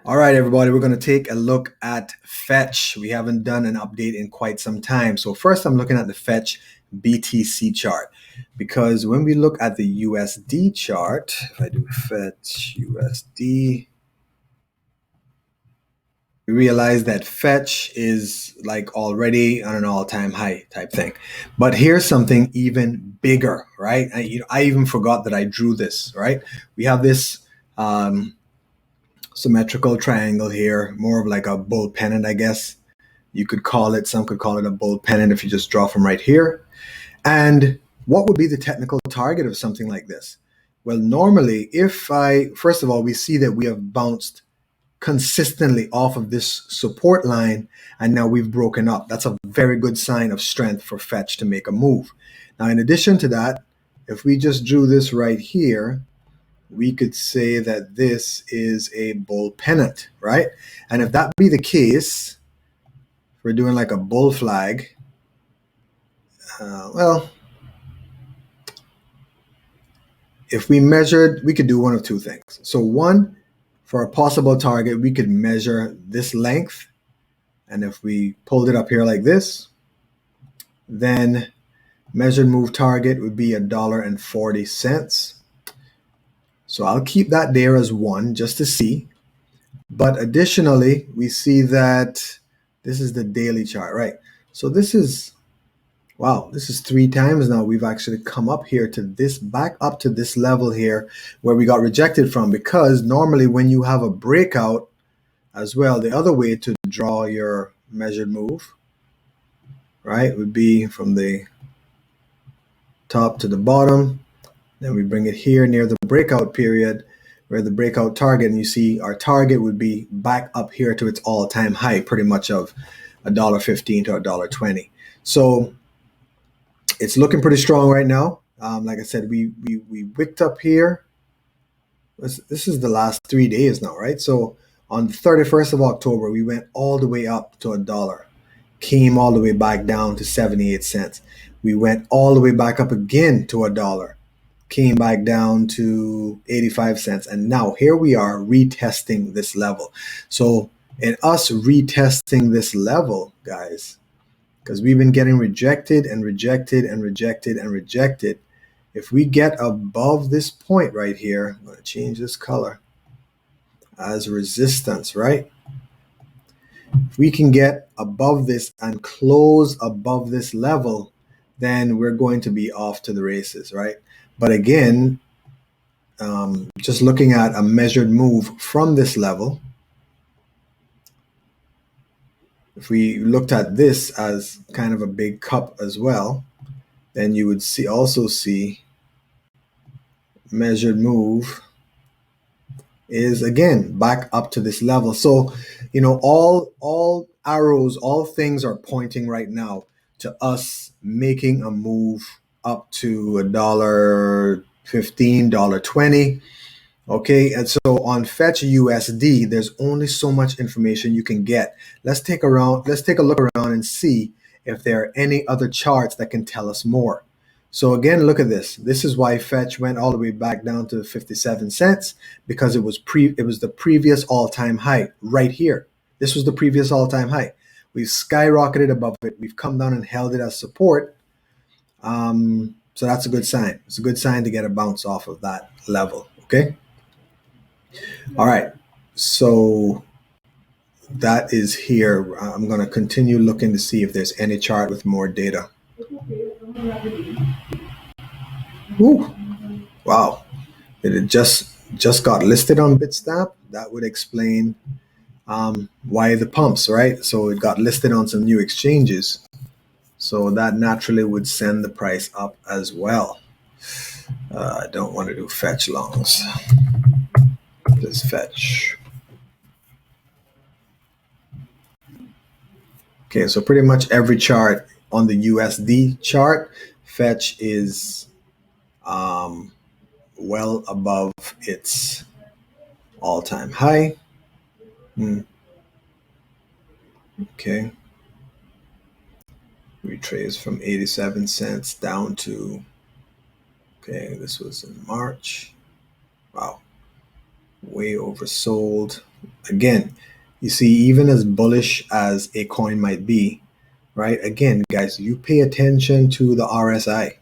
All right, everybody, we're going to take a look at Fetch. We haven't done an update in quite some time. So first I'm looking at the Fetch BTC chart because when we look at the USD chart, if I do Fetch USD, we realize that Fetch is like already on an all-time high type thing. But here's something even bigger, right? I even forgot that I drew this, right? We have this symmetrical triangle here, more of like a bull pennant, I guess you could call it. Some could call it a bull pennant if you just draw from right here. And what would be the technical target of something like this? Well, normally, first of all, we see that we have bounced consistently off of this support line and now we've broken up. That's a very good sign of strength for Fetch to make a move. Now, in addition to that, if we just drew this right here, we could say that this is a bull pennant, right? And if that be the case, we're doing like a bull flag. Well, if we measured, we could do one of two things. So one, for a possible target, we could measure this length. And if we pulled it up here like this, then measured move target would be $1.40. So I'll keep that there as one just to see. But additionally, we see that this is the daily chart, right? So this is, wow, this is 3 times now we've actually come up here to this, back up to this level here where we got rejected from, because normally when you have a breakout as well, the other way to draw your measured move, right, would be from the top to the bottom. Then we bring it here near the breakout period where the breakout target, and you see our target would be back up here to its all-time high, pretty much of $1.15 to $1.20. So it's looking pretty strong right now. Like I said, we wicked up here. This is the last 3 days now, right? So on the 31st of October, we went all the way up to $1, came all the way back down to 78 cents. We went all the way back up again to $1, came back down to 85 cents. And now here we are retesting this level. So in us retesting this level, guys, because we've been getting rejected and rejected and rejected and rejected. If we get above this point right here, I'm going to change this color as resistance, right? If we can get above this and close above this level, then we're going to be off to the races, right? But again, just looking at a measured move from this level, if we looked at this as kind of a big cup as well, then you would also see measured move is again back up to this level. So, all arrows, all things are pointing right now to us making a move up to $1.15, $1.20. Okay, and so on Fetch USD, there's only so much information you can get. Let's take a look around and see if there are any other charts that can tell us more. So again, look at this. This is why Fetch went all the way back down to 57 cents, because it was the previous all-time high right here. This was the previous all-time high. We've skyrocketed above it. We've come down and held it as support. So that's a good sign. It's a good sign to get a bounce off of that level. Okay. All right. So that is here. I'm going to continue looking to see if there's any chart with more data. Ooh. Wow. It just got listed on Bitstamp. That would explain why the pumps, right? So it got listed on some new exchanges. So that naturally would send the price up as well. I don't want to do Fetch longs. Just Fetch. Okay, so pretty much every chart on the USD chart, Fetch is well above its all-time high. Okay. Retrace from 87 cents down to, okay, this was in March. Wow. way oversold. Again, you see, even as bullish as a coin might be, right? Again, guys, you pay attention to the RSI.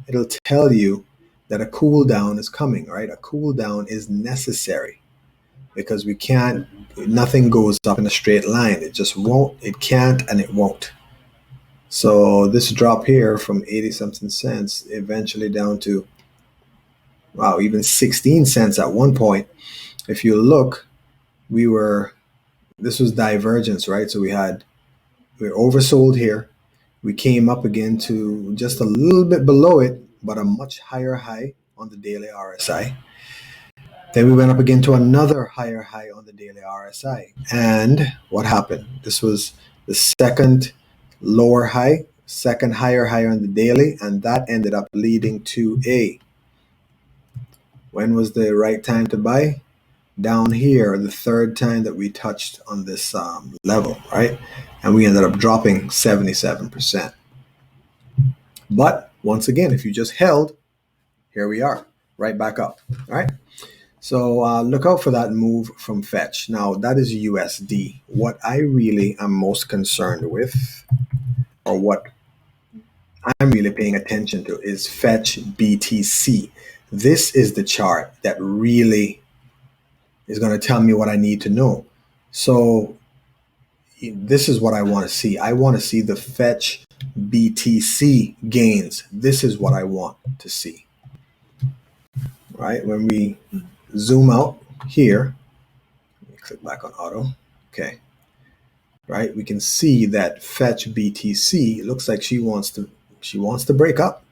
It'll tell you that a cool down is coming, right? A cool down is necessary because we can't, nothing goes up in a straight line. It just won't, it can't, and it won't. So this drop here from 80 something cents eventually down to, wow, even 16 cents at one point. If you look, this was divergence, right? So we're oversold here. We came up again to just a little bit below it, but a much higher high on the daily RSI. Then we went up again to another higher high on the daily RSI. And what happened? This was the second lower high, second higher high on the daily, and that ended up leading to when was the right time to buy? Down here, the third time that we touched on this level, right? And we ended up dropping 77%. But once again, if you just held, here we are, right back up, all right? So look out for that move from Fetch. Now, that is USD. What I really am most concerned with, or what I'm really paying attention to, is Fetch BTC. This is the chart that really is going to tell me what I need to know. So this is what I want to see. I want to see the Fetch BTC gains. This is what I want to see. Right? When we zoom out here, let me click back on auto. Okay. Right? We can see that Fetch BTC, it looks like she wants to break up.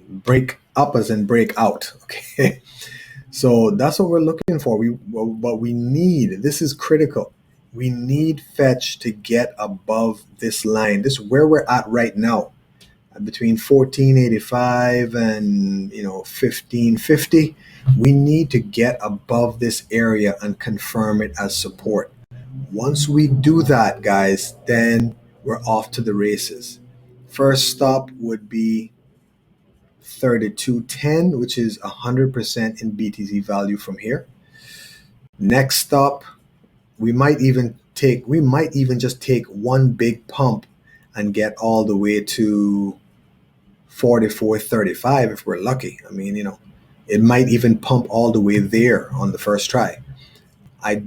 Break up as in break out. Okay. So that's what we're looking for. But we need, this is critical. We need Fetch to get above this line. This is where we're at right now, between 1485 and 1550. We need to get above this area and confirm it as support. Once we do that, guys, then we're off to the races. First stop would be 3210, which is 100% in BTC value from here. Next stop, we might even just take one big pump and get all the way to 44.35 if we're lucky. I mean, it might even pump all the way there on the first try. I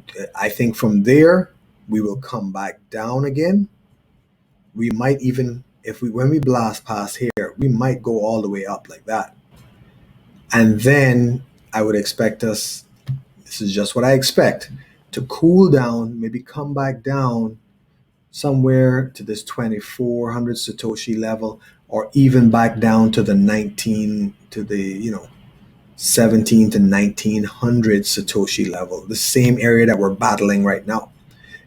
think from there we will come back down again. We might even, when we blast past here, we might go all the way up like that. And then I would expect us, this is just what I expect, to cool down, maybe come back down somewhere to this 2400 Satoshi level, or even back down to the 17 to 1900 Satoshi level, the same area that we're battling right now.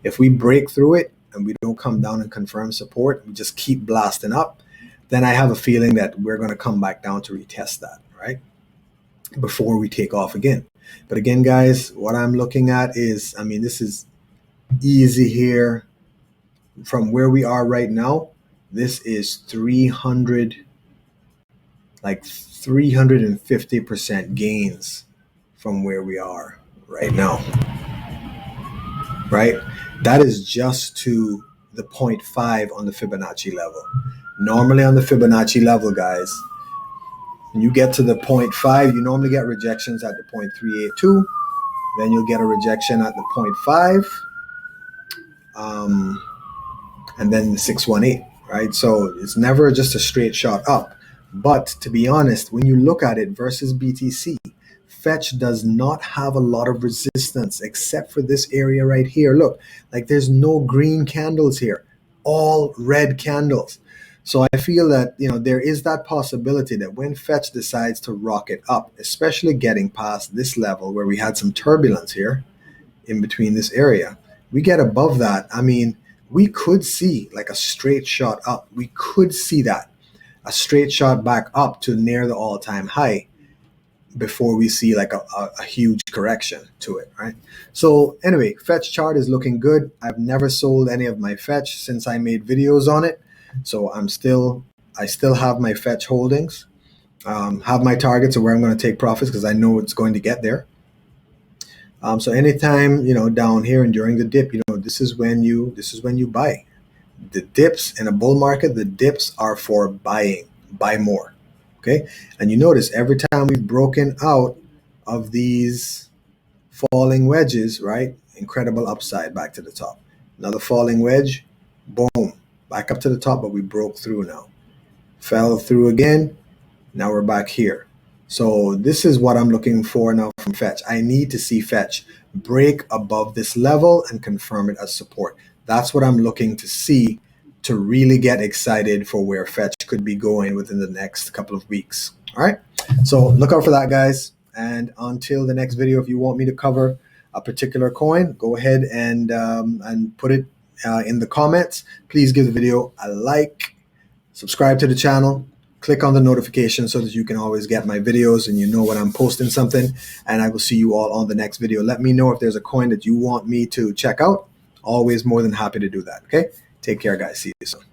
If we break through it and we don't come down and confirm support, we just keep blasting up, then I have a feeling that we're going to come back down to retest that, right? Before we take off again. But again, guys, what I'm looking at is, this is easy here. From where we are right now, this is 350% gains from where we are right now, right? That is just to the 0.5 on the Fibonacci level. Normally on the Fibonacci level, guys, when you get to the 0.5, you normally get rejections at the 0.382. Then you'll get a rejection at the 0.5. And then the 618, right? So it's never just a straight shot up. But to be honest, when you look at it versus BTC, Fetch does not have a lot of resistance except for this area right here. Look, like there's no green candles here, all red candles. So I feel that, there is that possibility that when Fetch decides to rocket up, especially getting past this level where we had some turbulence here in between this area, we get above that. We could see like a straight shot up. We could see that, a straight shot back up to near the all-time high before we see like a huge correction to it, right? So anyway, Fetch chart is looking good. I've never sold any of my Fetch since I made videos on it. So I still have my Fetch holdings, have my targets of where I'm going to take profits because I know it's going to get there. So anytime, down here and during the dip, this is when you buy. The dips in a bull market, the dips are for buying. Buy more. Okay. And you notice every time we've broken out of these falling wedges, right? Incredible upside back to the top. Another falling wedge, boom, back up to the top, but we broke through now. Fell through again. Now we're back here. So this is what I'm looking for now from Fetch. I need to see Fetch break above this level and confirm it as support. That's what I'm looking to see to really get excited for where Fetch could be going within the next couple of weeks. All right. So look out for that, guys. And until the next video, if you want me to cover a particular coin, go ahead and put it in the comments. Please give the video a like, subscribe to the channel, click on the notification so that you can always get my videos and you know when I'm posting something. And I will see you all on the next video. Let me know if there's a coin that you want me to check out. Always more than happy to do that. Okay. Take care, guys. See you soon.